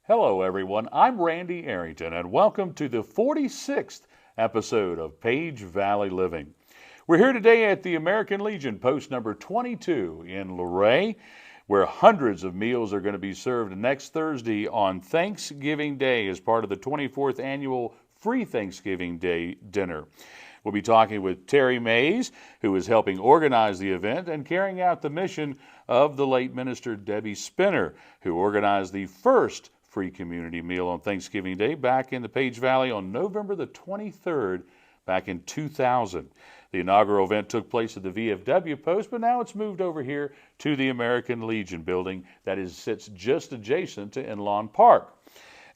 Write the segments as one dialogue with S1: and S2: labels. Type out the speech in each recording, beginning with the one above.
S1: Hello, everyone. I'm Randy Arrington, and welcome to the 46th episode of Page Valley Living. We're here today at the American Legion, post number 22 in Luray, where hundreds of meals are going to be served next Thursday on Thanksgiving Day as part of the 24th annual Free Thanksgiving Day dinner. We'll be talking with Terri Mayes, who is helping organize the event and carrying out the mission of the late minister Debbie Spinner, who organized the first free community meal on Thanksgiving Day back in the Page Valley on November the 23rd back in 2000. The inaugural event took place at the VFW post, but now it's moved over here to the American Legion building that sits just adjacent to Innlawn Park.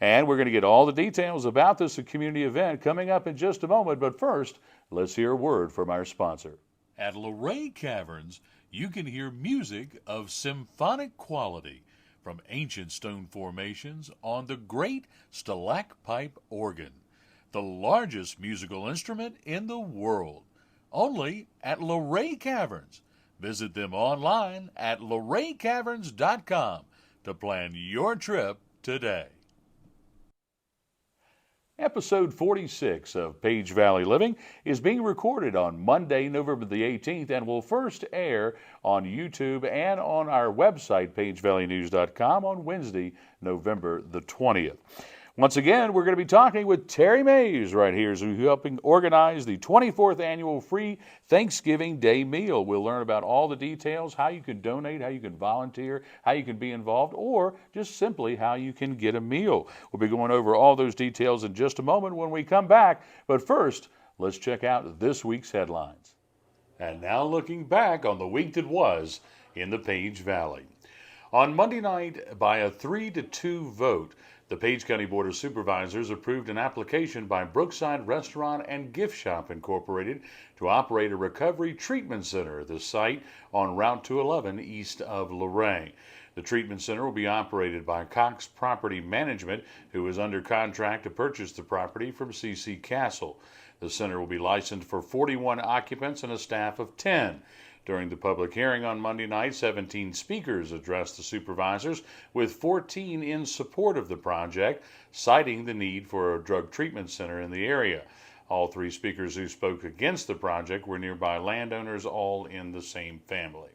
S1: And we're going to get all the details about this community event coming up in just a moment, but first, let's hear a word from our sponsor.
S2: At Luray Caverns, you can hear music of symphonic quality from ancient stone formations on the great stalacpipe organ, the largest musical instrument in the world, only at Luray Caverns. Visit them online at luraycaverns.com to plan your trip today.
S1: Episode 46 of Page Valley Living is being recorded on Monday, November the 18th, and will first air on YouTube and on our website, pagevalleynews.com, on Wednesday, November the 20th. Once again, we're going to be talking with Terri Mayes right here, who's helping organize the 24th annual Free Thanksgiving Day meal. We'll learn about all the details, how you can donate, how you can volunteer, how you can be involved, or just simply how you can get a meal. We'll be going over all those details in just a moment when we come back. But first, let's check out this week's headlines. And now looking back on the week that was in the Page Valley. On Monday night, by a 3-2 vote, the Page County Board of Supervisors approved an application by Brookside Restaurant and Gift Shop Incorporated to operate a recovery treatment center at the site on Route 211 east of Luray. The treatment center will be operated by Cox Property Management, who is under contract to purchase the property from C.C. Castle. The center will be licensed for 41 occupants and a staff of 10. During the public hearing on Monday night, 17 speakers addressed the supervisors, with 14 in support of the project, citing the need for a drug treatment center in the area. All three speakers who spoke against the project were nearby landowners, all in the same family.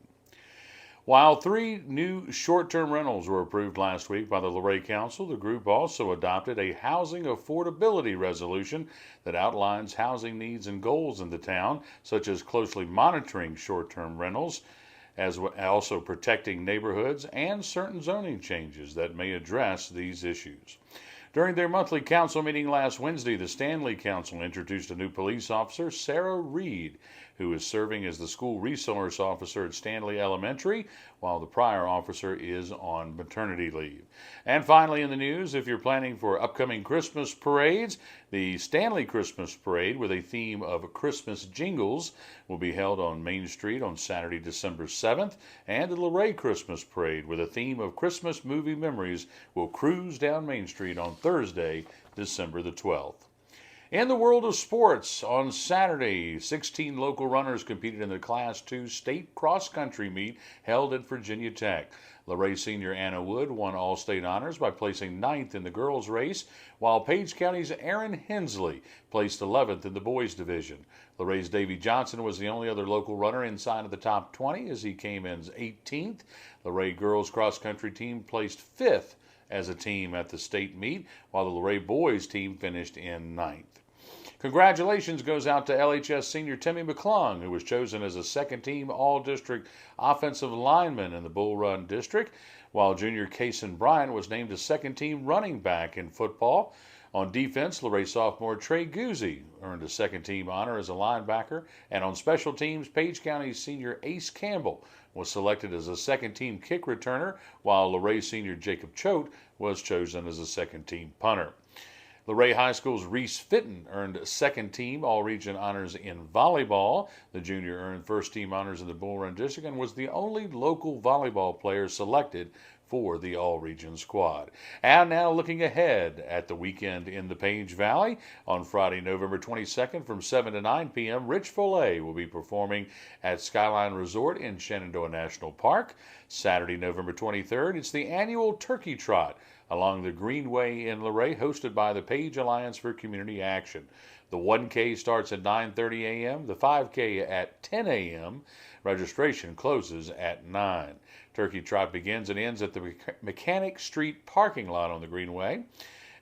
S1: While 3 new short-term rentals were approved last week by the Luray Council, the group also adopted a housing affordability resolution that outlines housing needs and goals in the town, such as closely monitoring short-term rentals, as also protecting neighborhoods and certain zoning changes that may address these issues. During their monthly council meeting last Wednesday, the Stanley Council introduced a new police officer, Sarah Reed, who is serving as the school resource officer at Stanley Elementary, while the prior officer is on maternity leave. And finally in the news, if you're planning for upcoming Christmas parades, the Stanley Christmas Parade with a theme of Christmas jingles will be held on Main Street on Saturday, December 7th, and the Luray Christmas Parade with a theme of Christmas movie memories will cruise down Main Street on Thursday, December the 12th. In the world of sports, on Saturday, 16 local runners competed in the Class II state cross-country meet held at Virginia Tech. Luray senior Anna Wood won all-state honors by placing 9th in the girls' race, while Page County's Aaron Hensley placed 11th in the boys' division. Luray's Davy Johnson was the only other local runner inside of the top 20 as he came in 18th. Luray girls' cross-country team placed 5th as a team at the state meet, while the Luray boys' team finished in 9th. Congratulations goes out to LHS senior Timmy McClung, who was chosen as a second-team All-District offensive lineman in the Bull Run District, while junior Kason Bryant was named a second-team running back in football. On defense, Luray sophomore Trey Guzzi earned a second-team honor as a linebacker, and on special teams, Page County senior Ace Campbell was selected as a second-team kick returner, while Luray senior Jacob Choate was chosen as a second-team punter. Luray High School's Reese Fitton earned second-team All-Region honors in volleyball. The junior earned first-team honors in the Bull Run District and was the only local volleyball player selected for the All-Region squad. And now looking ahead at the weekend in the Page Valley. On Friday, November 22nd from 7 to 9 p.m., Rich Follet will be performing at Skyline Resort in Shenandoah National Park. Saturday, November 23rd, it's the annual Turkey Trot along the Greenway in Luray, hosted by the Page Alliance for Community Action. The 1K starts at 9:30 a.m., the 5K at 10 a.m. Registration closes at 9. Turkey Trot begins and ends at the Mechanic Street parking lot on the Greenway.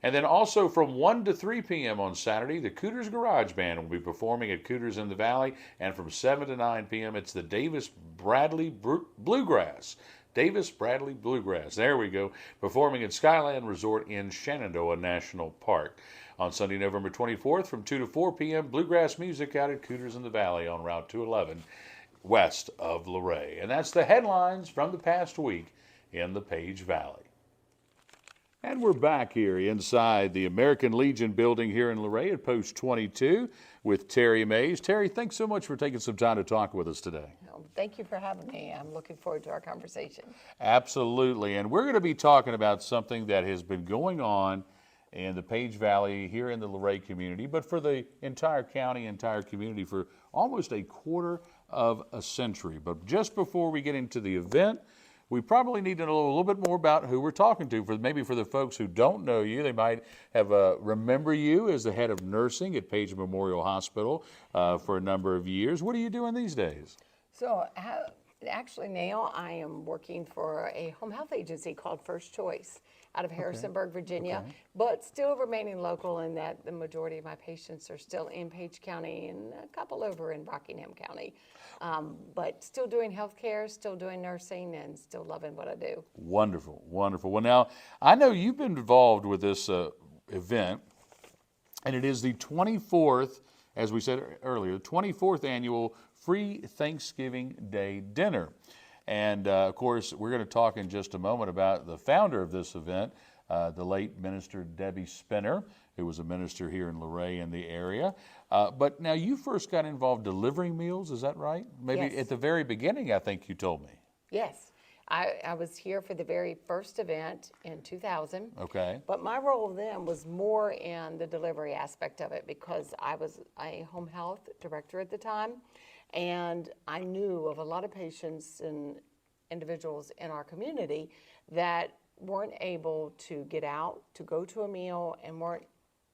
S1: And then also from 1 to 3 p.m. on Saturday, the Cooters Garage Band will be performing at Cooters in the Valley. And from 7 to 9 p.m., it's the Davis Bradley Bluegrass. Davis Bradley Bluegrass. There we go. Performing at Skyland Resort in Shenandoah National Park. On Sunday, November 24th, from 2 to 4 p.m., bluegrass music out at Cooters in the Valley on Route 211, west of Luray. And that's the headlines from the past week in the Page Valley. And we're back here inside the American Legion building here in Luray at Post 22 with Terri Mayes. Terri, thanks so much for taking some time to talk with us today.
S3: Thank you for having me. I'm looking forward to our conversation.
S1: Absolutely. And we're going to be talking about something that has been going on in the Page Valley here in the Luray community, but for the entire county, entire community for almost a quarter of a century. But just before we get into the event, we probably need to know a little bit more about who we're talking to. Maybe for the folks who don't know you, they might have remember you as the head of nursing at Page Memorial Hospital for a number of years. What are you doing these days?
S3: So actually now I am working for a home health agency called First Choice out of Harrisonburg, Virginia, but still remaining local in that the majority of my patients are still in Page County and a couple over in Rockingham County. But still doing healthcare, still doing nursing, and still loving what I do.
S1: Wonderful, wonderful. Well, now, I know you've been involved with this event, and it is the 24th, as we said earlier, the 24th annual Free Thanksgiving Day Dinner. And, of course, we're going to talk in just a moment about the founder of this event, the late Minister Debbie Spinner, who was a minister here in Luray in the area. But now you first got involved delivering meals, is that right? Maybe
S3: Yes.
S1: at the very beginning, I think you told me.
S3: Yes, I was here for the very first event in 2000.
S1: Okay.
S3: But my role then was more in the delivery aspect of it because I was a home health director at the time. And I knew of a lot of patients and individuals in our community that weren't able to get out to go to a meal and weren't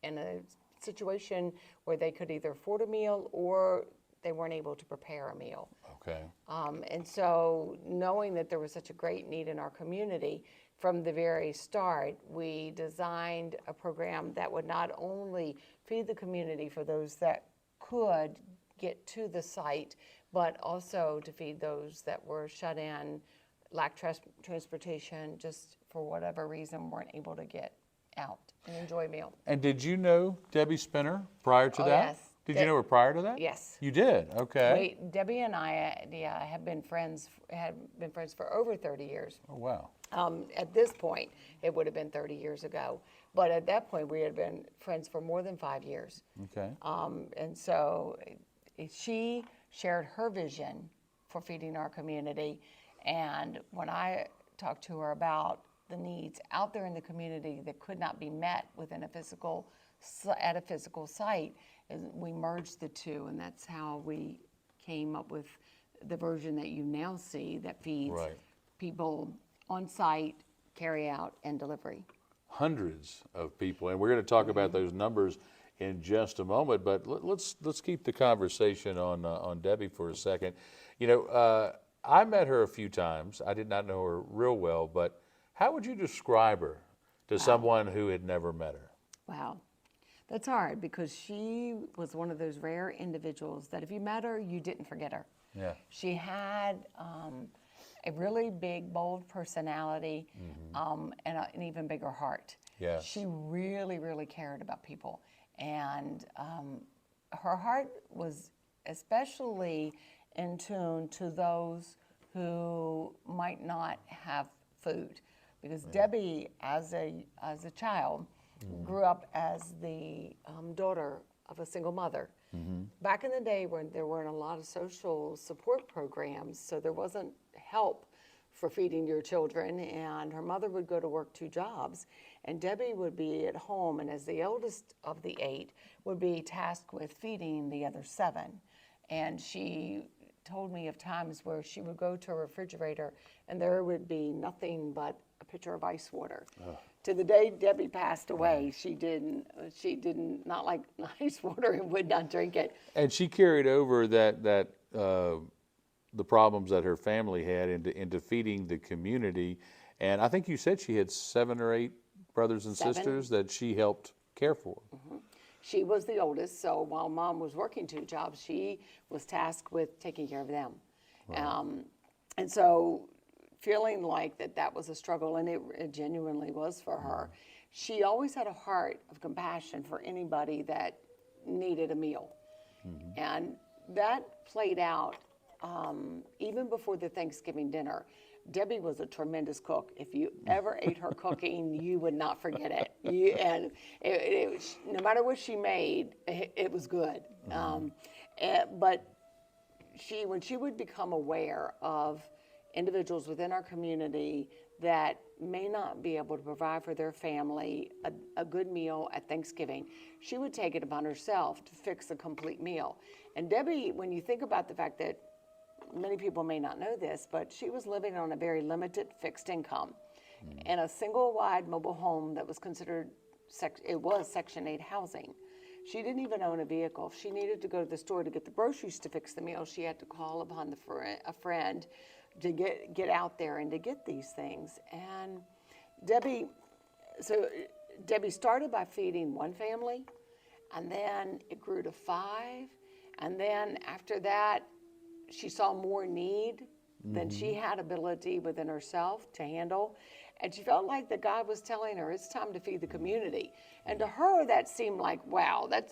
S3: in a situation where they could either afford a meal or they weren't able to prepare a meal.
S1: Okay.
S3: And so knowing that there was such a great need in our community, from the very start, we designed a program that would not only feed the community for those that could get to the site, but also to feed those that were shut in, lacked transportation, just for whatever reason weren't able to get out and enjoy a meal.
S1: And did you know Debbie Spinner prior to
S3: Oh,
S1: that?
S3: yes.
S1: Did you know her prior to that?
S3: Yes.
S1: You did? Okay.
S3: Debbie and I have been friends for over 30 years.
S1: Oh, wow.
S3: At this point, it would have been 30 years ago. But at that point, we had been friends for more than 5 years.
S1: Okay.
S3: And so she shared her vision for feeding our community. And when I talked to her about the needs out there in the community that could not be met within at a physical site, we merged the two, and that's how we came up with the version that you now see that feeds people on site, carry out, and delivery.
S1: Hundreds of people, and we're going to talk about those numbers in just a moment. But let's keep the conversation on Debbie for a second. You know, I met her a few times. I did not know her real well, but how would you describe her to someone who had never met her?
S3: Wow. That's hard because she was one of those rare individuals that if you met her, you didn't forget her.
S1: Yeah.
S3: She had a really big, bold personality and an even bigger heart.
S1: Yes.
S3: She really, really cared about people. And her heart was especially in tune to those who might not have food. Because Debbie, as a child, grew up as the daughter of a single mother. Back in the day when there weren't a lot of social support programs, so there wasn't help for feeding your children, and her mother would go to work 2 jobs, and Debbie would be at home, and as the eldest of the 8, would be tasked with feeding the other 7. And she told me of times where she would go to a refrigerator and there would be nothing but a pitcher of ice water. To the day Debbie passed away, she didn't not like ice water and would not drink it.
S1: And she carried over that the problems that her family had into feeding the community. And I think you said she had 7 or 8 brothers and
S3: 7.
S1: sisters that she helped care for.
S3: She was the oldest, so while Mom was working 2 jobs, she was tasked with taking care of them. And so feeling like that was a struggle, and it genuinely was for her, she always had a heart of compassion for anybody that needed a meal. And that played out even before the Thanksgiving dinner. Debbie was a tremendous cook. If you ever ate her cooking, you would not forget it. No matter what she made, it was good. But when she would become aware of individuals within our community that may not be able to provide for their family a good meal at Thanksgiving, she would take it upon herself to fix a complete meal. And Debbie, when you think about the fact that many people may not know this, but she was living on a very limited fixed income in a single wide mobile home that was considered, it was Section 8 housing. She didn't even own a vehicle. If she needed to go to the store to get the groceries to fix the meal, she had to call upon a friend to get out there and to get these things. And Debbie started by feeding one family, and then it grew to 5, and then after that, she saw more need than she had ability within herself to handle. And she felt like that God was telling her it's time to feed the community. And to her, that seemed like, wow, that's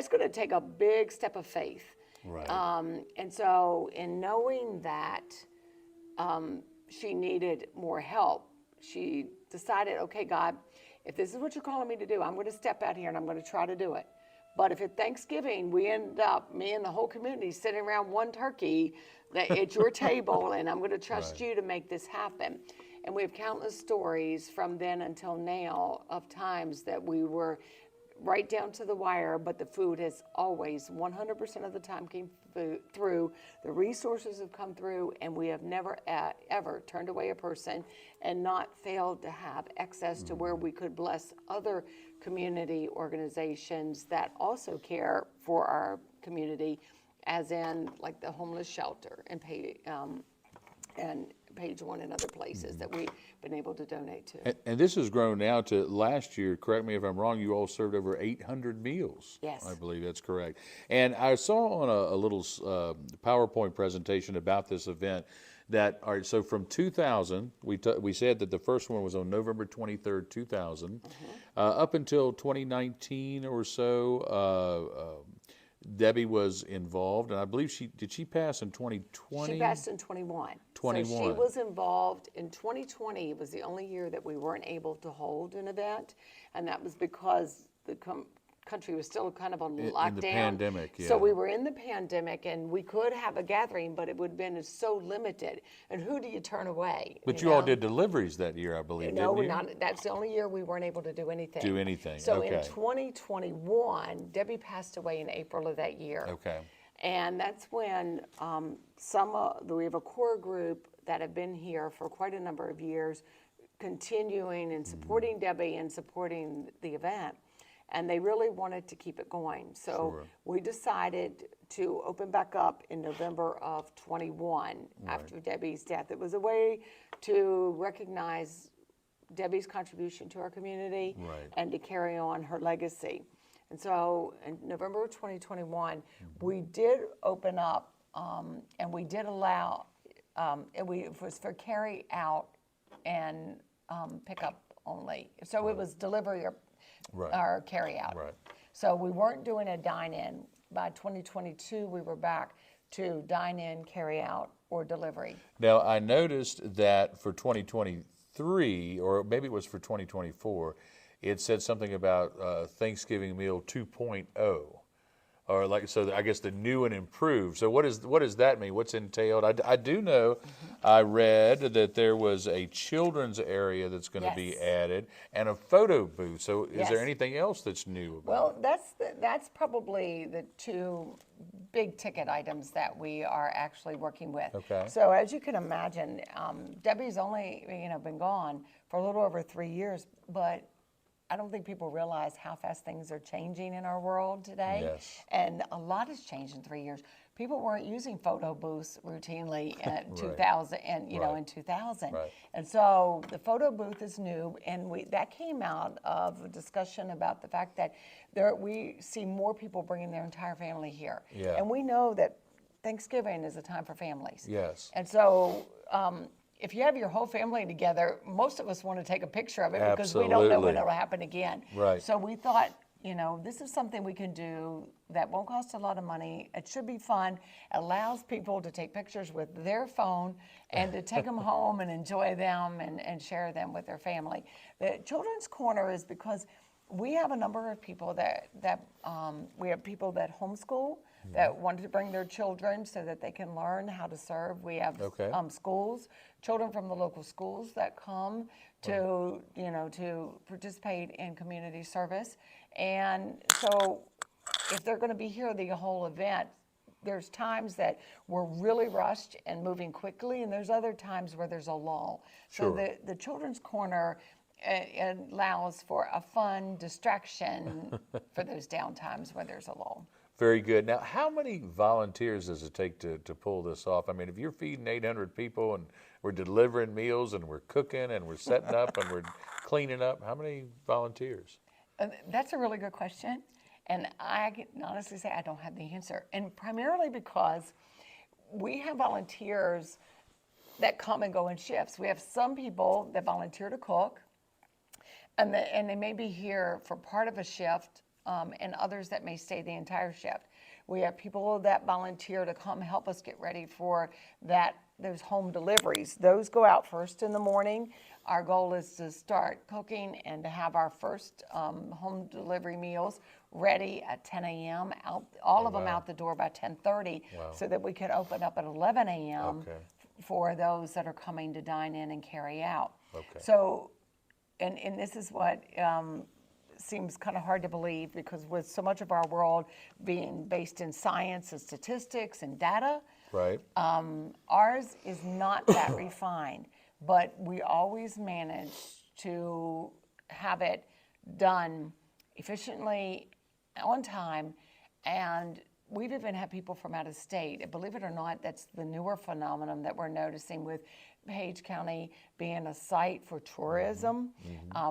S3: going to take a big step of faith.
S1: Right.
S3: And so in knowing that she needed more help, she decided, okay, God, if this is what you're calling me to do, I'm going to step out here and I'm going to try to do it. But if at Thanksgiving we end up, me and the whole community, sitting around one turkey at your table, and I'm going to trust you to make this happen. And we have countless stories from then until now of times that we were right down to the wire, but the food has always, 100% of the time, came through. The resources have come through, and we have never, ever turned away a person and not failed to have access to where we could bless other community organizations that also care for our community, as in like the homeless shelter and Page One and other places that we've been able to donate to.
S1: And this has grown now to last year, correct me if I'm wrong, you all served over 800 meals.
S3: Yes.
S1: I believe that's correct. And I saw on a little PowerPoint presentation about this event that, all right, so from 2000, we said that the first one was on November 23rd, 2000, up until 2019 or so, Debbie was involved, and I believe she pass in 2020?
S3: She passed in 21.
S1: 21.
S3: So she was involved in 2020. It was the only year that we weren't able to hold an event, and that was because the country was still kind of on lockdown.
S1: In the pandemic, yeah.
S3: So we were in the pandemic, and we could have a gathering, but it would have been so limited. And who do you turn away?
S1: But you all did deliveries that year, I believe,
S3: No,
S1: didn't you?
S3: not. That's the only year we weren't able to do anything.
S1: Do anything,
S3: So
S1: okay.
S3: in 2021, Debbie passed away in April of that year.
S1: Okay.
S3: And that's when we have a core group that have been here for quite a number of years, continuing and supporting Debbie and supporting the event. And they really wanted to keep it going. So we decided to open back up in November of 21 after Debbie's death. It was a way to recognize Debbie's contribution to our community and to carry on her legacy. And so in November of 2021, we did open up and we did allow, it was for carry out and pick up only. So it was delivery or carry out.
S1: Right.
S3: So we weren't doing a dine-in. By 2022, we were back to dine-in, carry out, or delivery.
S1: Now, I noticed that for 2023, or maybe it was for 2024, it said something about Thanksgiving meal 2.0. or like, so I guess the new and improved. So what does that mean? What's entailed? I do know, I read that there was a children's area that's going to be
S3: Yes.
S1: added and a photo booth. So is there
S3: Yes.
S1: anything else that's new about
S3: Well, that's probably the two big ticket items that we are actually working with.
S1: Okay.
S3: So as you can imagine, Debbie's only been gone for a little over 3 years, but I don't think people realize how fast things are changing in our world today.
S1: Yes.
S3: And a lot has changed in 3 years. People weren't using photo booths routinely in
S1: Right.
S3: 2000 and
S1: Right.
S3: in 2000.
S1: Right.
S3: And so the photo booth is new, and that came out of a discussion about the fact that we see more people bringing their entire family here.
S1: Yeah.
S3: And we know that Thanksgiving is a time for families.
S1: Yes.
S3: And so if you have your whole family together, most of us want to take a picture of it because we don't know when
S1: Absolutely.
S3: it'll happen again.
S1: Right.
S3: So we thought, this is something we can do that won't cost a lot of money. It should be fun. Allows people to take pictures with their phone and to take them home and enjoy them and share them with their family. The Children's Corner is because we have a number of people that we have people that homeschool that wanted to bring their children so that they can learn how to serve. We have
S1: Okay.
S3: Schools, children from the local schools that come to to participate in community service. And so if they're going to be here the whole event, there's times that we're really rushed and moving quickly, and there's other times where there's a lull.
S1: Sure.
S3: So the Children's Corner allows for a fun distraction for those downtimes where there's a lull.
S1: Very good. Now, how many volunteers does it take to pull this off? I mean, if you're feeding 800 people and we're delivering meals and we're cooking and we're setting up and we're cleaning up, how many volunteers?
S3: That's a really good question. And I can honestly say I don't have the answer. And primarily because we have volunteers that come and go in shifts. We have some people that volunteer to cook, and they may be here for part of a shift, and others that may stay the entire shift. We have people that volunteer to come help us get ready for those home deliveries. Those go out first in the morning. Our goal is to start cooking and to have our first home delivery meals ready at 10 a.m. All of them out the door by 10:30, so that we can open up at 11 a.m.
S1: Okay.
S3: for those that are coming to dine in and carry out.
S1: Okay.
S3: So, and this is what seems kind of hard to believe, because with so much of our world being based in science and statistics and data,
S1: Right.
S3: ours is not that refined, but we always manage to have it done efficiently, on time, and we've even had people from out of state. And believe it or not, that's the newer phenomenon that we're noticing with Page County being a site for tourism,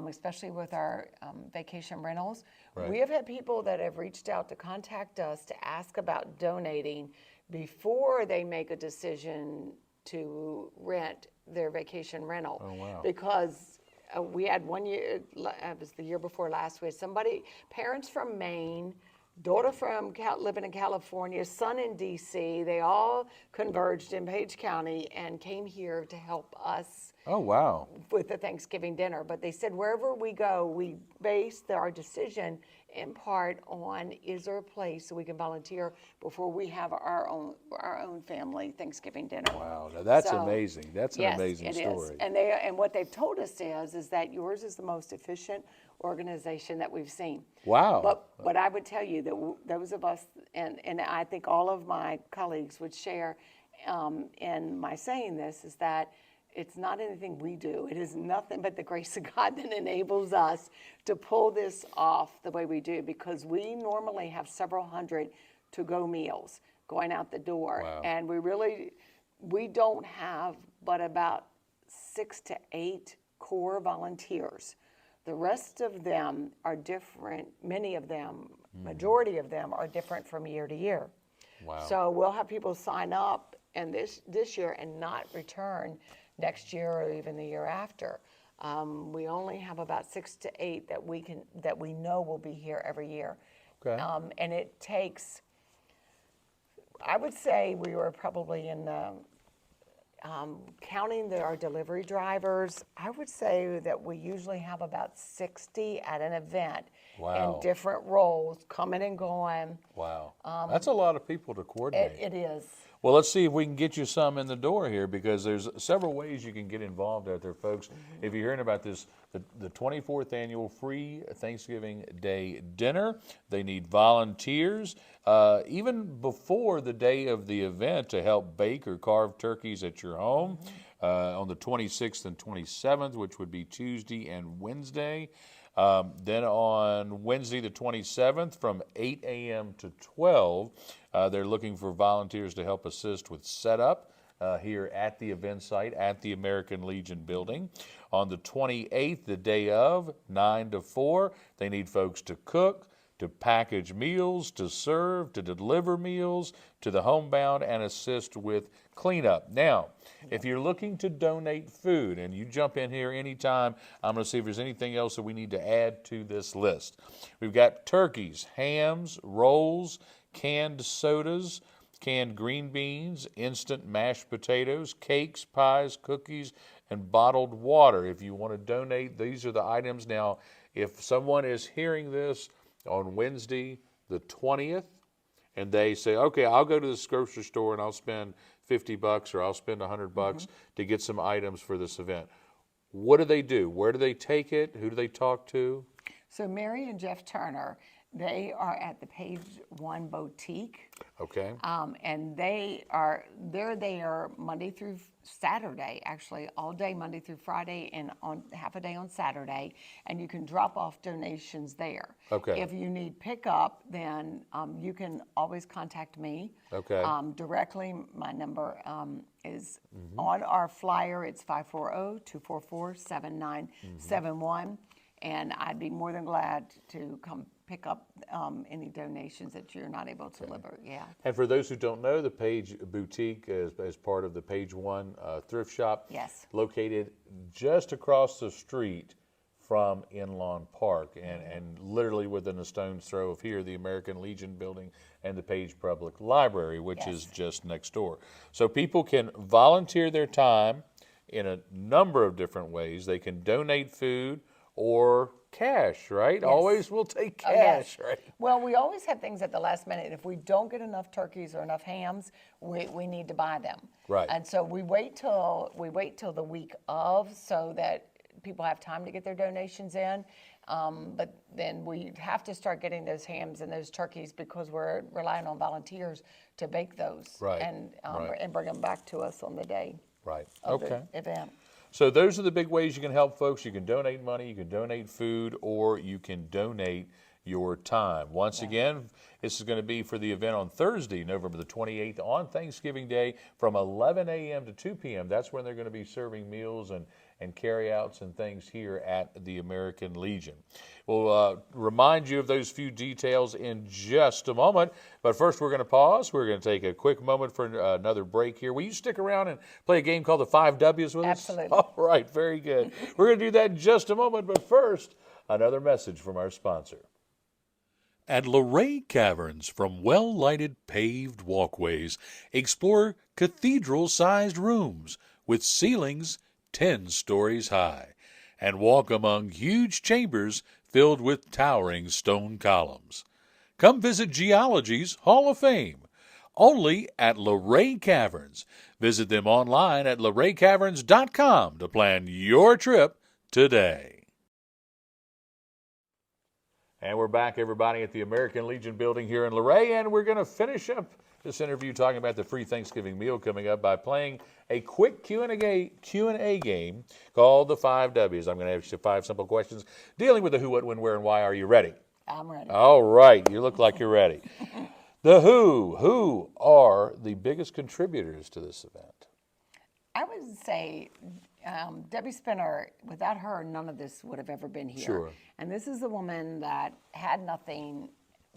S3: especially with our vacation rentals.
S1: Right.
S3: We have had people that have reached out to contact us to ask about donating before they make a decision to rent their vacation rental.
S1: Oh, wow.
S3: Because we had one year, it was the year before last, we had parents from Maine, daughter from living in California, son in D.C., they all converged in Page County and came here to help us
S1: Oh, wow.
S3: with the Thanksgiving dinner. But they said wherever we go, we base our decision in part on, is there a place so we can volunteer before we have our own family Thanksgiving dinner.
S1: Wow. Now, that's
S3: So,
S1: amazing. That's an
S3: yes,
S1: amazing
S3: it
S1: story.
S3: is. And what they've told us is that yours is the most efficient organization that we've seen.
S1: Wow.
S3: But what I would tell you, that those of us, and I think all of my colleagues would share in my saying this, is that it's not anything we do. It is nothing but the grace of God that enables us to pull this off the way we do, because we normally have several hundred to-go meals going out the door.
S1: Wow.
S3: And we don't have but about 6 to 8 core volunteers. The rest of them are different. Many of them, majority of them, are different from year to year.
S1: Wow.
S3: So we'll have people sign up and this year and not return next year or even the year after. We only have about 6 to 8 that we know will be here every year.
S1: Okay.
S3: And it takes, I would say we were probably in the counting our delivery drivers, I would say that we usually have about 60 at an event
S1: Wow.
S3: in different roles, coming and going.
S1: Wow. That's a lot of people to coordinate.
S3: It is.
S1: Well, let's see if we can get you some in the door here, because there's several ways you can get involved out there, folks. If you're hearing about this, the 24th annual free Thanksgiving Day dinner, they need volunteers even before the day of the event to help bake or carve turkeys at your home on the 26th and 27th, which would be Tuesday and Wednesday. Then on Wednesday the 27th from 8 a.m. to 12, they're looking for volunteers to help assist with setup here at the event site at the American Legion building. On the 28th, the day of, 9 to 4, they need folks to cook, to package meals, to serve, to deliver meals to the homebound, and assist with cleanup. Now, if you're looking to donate food, and you jump in here anytime, I'm going to see if there's anything else that we need to add to this list. We've got turkeys, hams, rolls, canned sodas, canned green beans, instant mashed potatoes, cakes, pies, cookies, and bottled water. If you want to donate, these are the items. Now, if someone is hearing this on Wednesday the 20th, and they say, okay, I'll go to this grocery store and I'll spend $50 or I'll spend $100 to get some items for this event. What do they do? Where do they take it? Who do they talk to?
S3: So Mary and Jeff Turner, they are at the Page One Boutique.
S1: Okay.
S3: And they're there Monday through Saturday, actually, all day Monday through Friday, and on half a day on Saturday. And you can drop off donations there.
S1: Okay.
S3: If you need pickup, then you can always contact me.
S1: Okay.
S3: Directly. My number is on our flyer. It's 540-244-7971. And I'd be more than glad to come pick up any donations that you're not able to deliver. Yeah.
S1: And for those who don't know, the Page Boutique is part of the Page One thrift shop.
S3: Yes.
S1: Located just across the street from Innlawn Park, and literally within a stone's throw of here, the American Legion building and the Page Public Library, which is just next door. So people can volunteer their time in a number of different ways. They can donate food or cash, right?
S3: Yes.
S1: Always we'll take cash,
S3: Yes.
S1: right?
S3: Well, we always have things at the last minute. If we don't get enough turkeys or enough hams, we need to buy them.
S1: Right.
S3: And so we wait till the week of, so that people have time to get their donations in. But then we have to start getting those hams and those turkeys, because we're relying on volunteers to bake those and bring them back to us on the day of the event.
S1: So those are the big ways you can help folks. You can donate money, you can donate food, or you can donate your time. Once again, this is going to be for the event on Thursday, November the 28th, on Thanksgiving Day from 11 a.m. to 2 p.m. That's when they're going to be serving meals and carry-outs and things here at the American Legion. We'll remind you of those few details in just a moment. But first, we're going to pause. We're going to take a quick moment for another break here. Will you stick around and play a game called the 5 W's with us?
S3: Absolutely.
S1: All right, very good. We're going to do that in just a moment. But first, another message from our sponsor.
S2: At Luray Caverns, from well-lighted paved walkways, explore cathedral-sized rooms with ceilings 10 stories high, and walk among huge chambers filled with towering stone columns. Come visit Geology's Hall of Fame, only at Luray Caverns. Visit them online at luraycaverns.com to plan your trip today.
S1: And we're back, everybody, at the American Legion building here in Luray, and we're going to finish up this interview talking about the free Thanksgiving meal coming up by playing a quick Q&A game called the 5 W's. I'm going to ask you 5 simple questions dealing with the who, what, when, where, and why. Are you ready?
S3: I'm ready.
S1: All right. You look like you're ready. The who are the biggest contributors to this event?
S3: I would say Debbie Spinner. Without her, none of this would have ever been here.
S1: Sure.
S3: And this is a woman that had nothing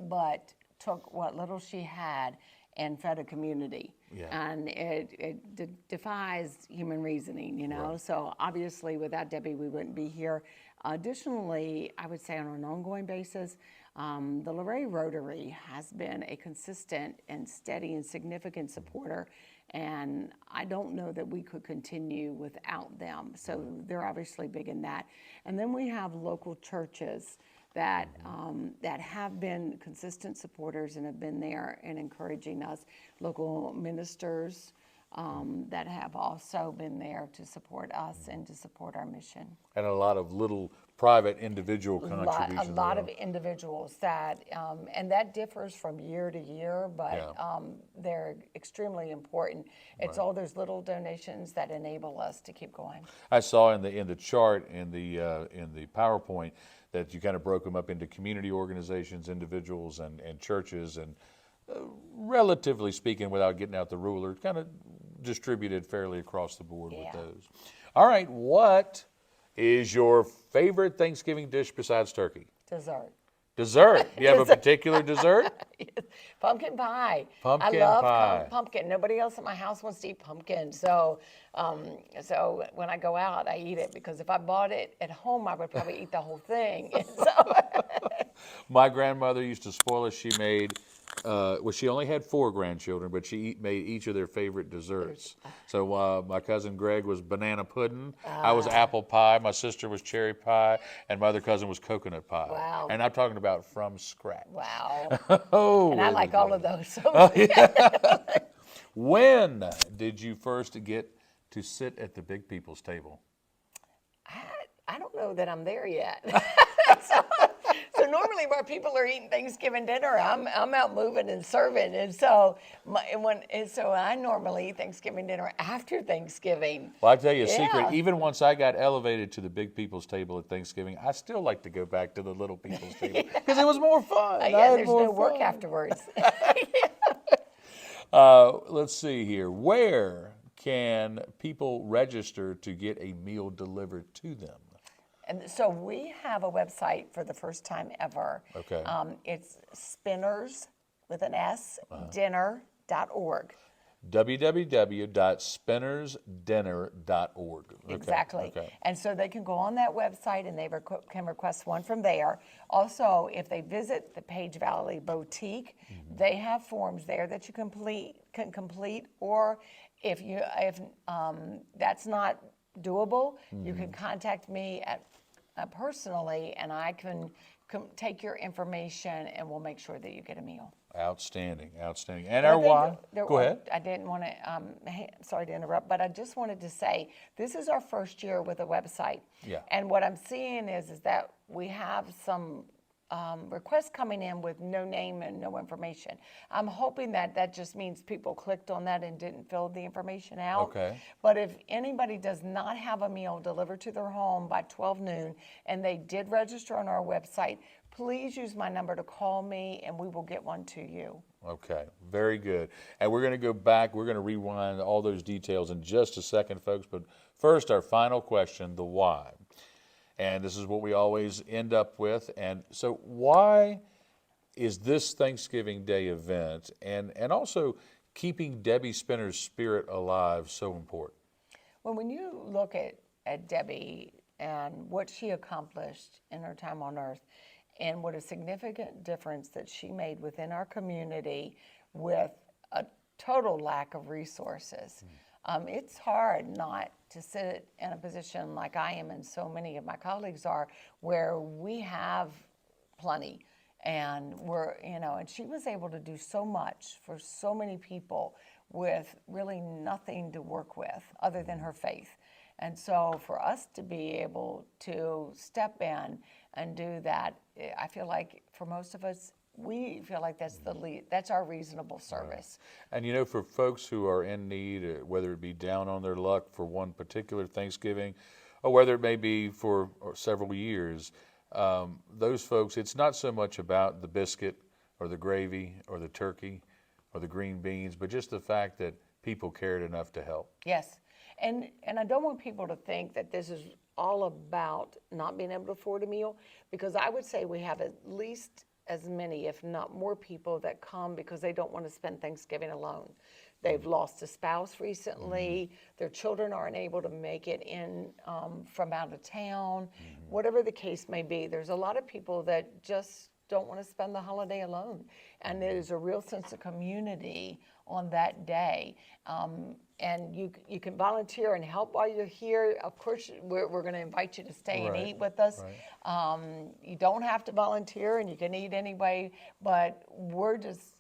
S3: but took what little she had and fed a community.
S1: Yeah.
S3: And it defies human reasoning, you know. Right. So obviously without Debbie, we wouldn't be here. Additionally, I would say on an ongoing basis, the Luray Rotary has been a consistent and steady and significant supporter And I don't know that we could continue without them. So they're obviously big in that. And then we have local churches that that have been consistent supporters and have been there and encouraging us. Local ministers that have also been there to support us and to support our mission.
S1: And a lot of little private individual contributions.
S3: A lot of individuals that, and that differs from year to year, but they're extremely important. It's all those little donations that enable us to keep going.
S1: I saw in the chart in the PowerPoint that you kind of broke them up into community organizations, individuals, and churches, and relatively speaking, without getting out the ruler, kind of distributed fairly across the board with those. All right, what is your favorite Thanksgiving dish besides turkey?
S3: Dessert.
S1: Dessert. Do you have a particular dessert?
S3: Yes. Pumpkin pie.
S1: Pumpkin
S3: I love
S1: pie.
S3: pumpkin. Nobody else at my house wants to eat pumpkin, so so when I go out, I eat it, because if I bought it at home, I would probably eat the whole thing. And so
S1: My grandmother used to spoil us. She made, well, she only had 4 grandchildren, but she made each of their favorite desserts. So my cousin Greg was banana pudding. I was apple pie. My sister was cherry pie. And my other cousin was coconut pie.
S3: Wow.
S1: And I'm talking about from scratch.
S3: wow.
S1: Oh,
S3: And I
S1: it
S3: like
S1: was
S3: all
S1: good.
S3: of those. So
S1: When did you first get to sit at the big people's table?
S3: I don't know that I'm there yet. So normally where people are eating Thanksgiving dinner, I'm out moving and serving, and so I normally eat Thanksgiving dinner after Thanksgiving.
S1: Well, I tell you a secret.
S3: Yeah.
S1: Even once I got elevated to the big people's table at Thanksgiving, I still like to go back to the little people's table because it was more fun. I
S3: Yeah,
S1: had
S3: there's
S1: more
S3: no work
S1: fun.
S3: afterwards.
S1: Let's see here. Where can people register to get a meal delivered to them?
S3: And so we have a website for the first time ever.
S1: Okay.
S3: It's spinners with an S,
S1: Uh-huh.
S3: dinner.org.
S1: www.spinnersdinner.org. Okay,
S3: Exactly.
S1: Okay.
S3: And so they can go on that website and they can request one from there. Also, if they visit the Page Valley Boutique, they have forms there that you can complete, or if that's not doable, you can contact me personally, and I can take your information and we'll make sure that you get a meal.
S1: Outstanding. And
S3: But
S1: our
S3: I think
S1: why? Go ahead.
S3: I didn't want to, sorry to interrupt, but I just wanted to say, this is our first year with a website.
S1: Yeah.
S3: And what I'm seeing is that we have some requests coming in with no name and no information. I'm hoping that just means people clicked on that and didn't fill the information out.
S1: Okay.
S3: But if anybody does not have a meal delivered to their home by 12 noon and they did register on our website, please use my number to call me and we will get one to you.
S1: Okay, very good. And we're going to go back. We're going to rewind all those details in just a second, folks. But first, our final question, the why. And this is what we always end up with. And so why is this Thanksgiving Day event and also keeping Debbie Spinner's spirit alive so important?
S3: Well, when you look at Debbie and what she accomplished in her time on earth, and what a significant difference that she made within our community with a total lack of resources. It's hard not to sit in a position like I am and so many of my colleagues are, where we have plenty and and she was able to do so much for so many people with really nothing to work with other than her faith. And so for us to be able to step in and do that, I feel like for most of us, we feel like that's our reasonable service.
S1: And for folks who are in need, whether it be down on their luck for one particular Thanksgiving, or whether it may be for several years, those folks, it's not so much about the biscuit or the gravy or the turkey or the green beans, but just the fact that people cared enough to help.
S3: Yes. And I don't want people to think that this is all about not being able to afford a meal, because I would say we have at least as many, if not more, people that come because they don't want to spend Thanksgiving alone. They've lost a spouse recently. Their children aren't able to make it in from out of town. Whatever the case may be, there's a lot of people that just don't want to spend the holiday alone. And there's a real sense of community on that day. And you can volunteer and help while you're here. Of course, we're going to invite you to stay and eat with us. You don't have to volunteer, and you can eat anyway, but we're just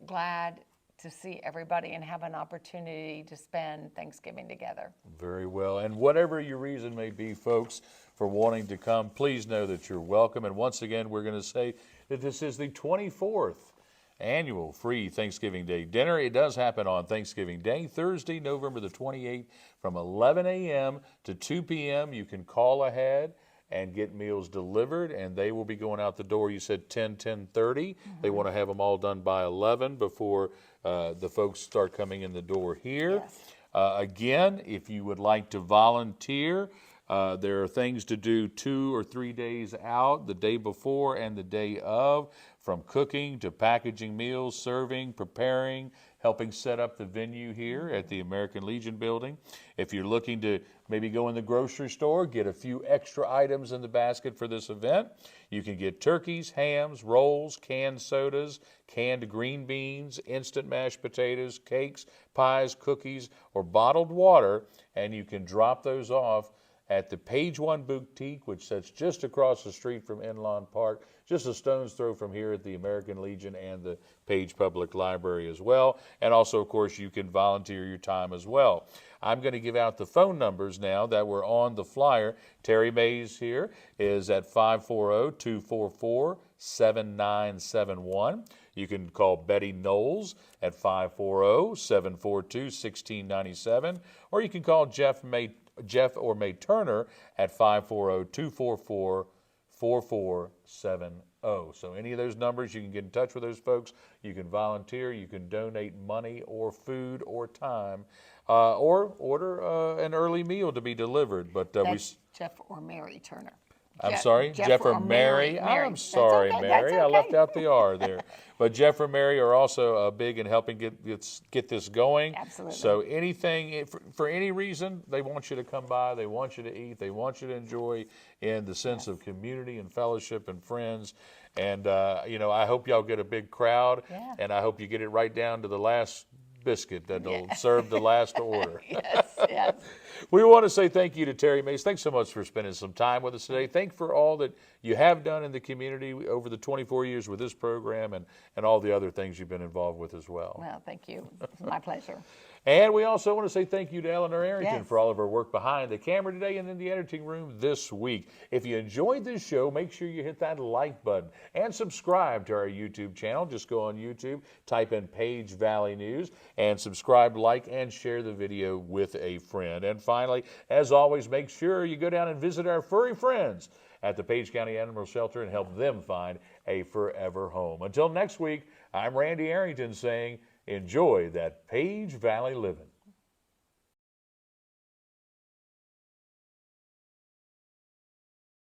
S3: glad to see everybody and have an opportunity to spend Thanksgiving together.
S1: Very well. And whatever your reason may be, folks, for wanting to come, please know that you're welcome. And once again, we're going to say that this is the 24th annual free Thanksgiving Day dinner. It does happen on Thanksgiving Day, Thursday, November the 28th, from 11 a.m. to 2 p.m. You can call ahead and get meals delivered, and they will be going out the door. You said 10:30. They want to have them all done by 11 before the folks start coming in the door here.
S3: Yes.
S1: Again, if you would like to volunteer, there are things to do 2 or 3 days out, the day before and the day of, from cooking to packaging meals, serving, preparing, helping set up the venue here at the American Legion building. If you're looking to maybe go in the grocery store, get a few extra items in the basket for this event, you can get turkeys, hams, rolls, canned sodas, canned green beans, instant mashed potatoes, cakes, pies, cookies, or bottled water, and you can drop those off at the Page One Boutique, which sits just across the street from Innlawn Park, just a stone's throw from here at the American Legion and the Page Public Library as well. And also, of course, you can volunteer your time as well. I'm going to give out the phone numbers now that were on the flyer. Terri Mayes here is at 540-244-7971. You can call Betty Knowles at 540-742-1697, or you can call Jeff or May Turner at 540-244-4470. So any of those numbers, you can get in touch with those folks. You can volunteer, you can donate money or food or time, or order an early meal to be delivered. But
S3: That's Jeff or Mary Turner.
S1: I'm sorry, Jeff or Mary. I'm
S3: That's
S1: sorry,
S3: okay,
S1: Mary.
S3: that's
S1: I left
S3: okay.
S1: out the R there. But Jeff or Mary are also big in helping get this going.
S3: Absolutely.
S1: So anything, for any reason, they want you to come by. They want you to eat. They want you to enjoy in the sense of community and fellowship and friends. And, I hope y'all get a big crowd.
S3: Yeah.
S1: And I hope you get it right down to the last biscuit that'll serve the last order.
S3: Yes.
S1: We want to say thank you to Terri Mayes. Thanks so much for spending some time with us today. Thank for all that you have done in the community over the 24 years with this program and all the other things you've been involved with as well.
S3: Well, thank you. It's my pleasure.
S1: And we also want to say thank you to Eleanor Arrington
S3: Yes.
S1: for all of her work behind the camera today and in the editing room this week. If you enjoyed this show, make sure you hit that like button and subscribe to our YouTube channel. Just go on YouTube, type in Page Valley News, and subscribe, like, and share the video with a friend. And finally, as always, make sure you go down and visit our furry friends at the Page County Animal Shelter and help them find a forever home. Until next week, I'm Randy Arrington saying, enjoy that Page Valley living.